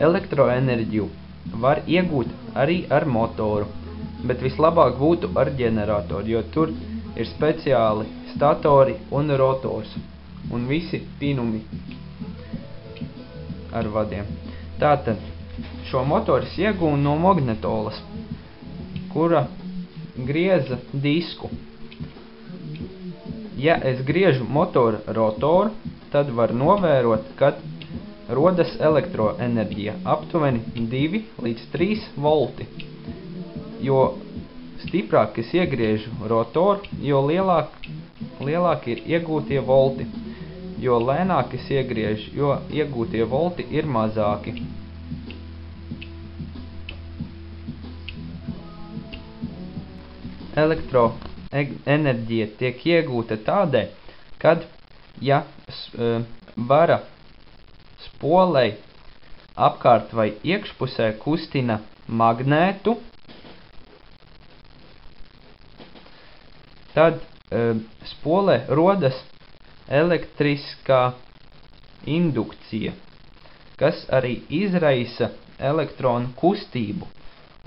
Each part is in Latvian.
Elektroenerģiju var iegūt arī ar motoru, bet vislabāk būtu ar ģeneratoru, jo tur ir speciāli statori un rotors un visi pinumi ar vadiem. Tātad šo motoru es iegūnu no magnetolas, kura grieza disku. Ja es griežu motora rotoru, tad var novērot, kad rodas elektroenerģija aptuveni 2 līdz 3 volti. Jo stiprāk es iegriežu rotoru, jo lielāk ir iegūtie volti. Jo lēnāk es iegriežu, jo iegūtie volti ir mazāki. Elektroenerģija tiek iegūta tādēļ, kad, ja vara spolei apkārt vai iekšpusē kustina magnētu, tad spolē rodas elektriskā indukcija, kas arī izraisa elektronu kustību.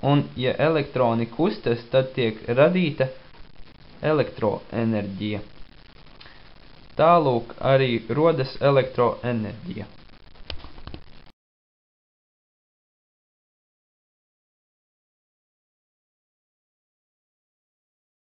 Un, ja elektroni kustas, tad tiek radīta elektroenerģija. Tālūk arī rodas elektroenerģija.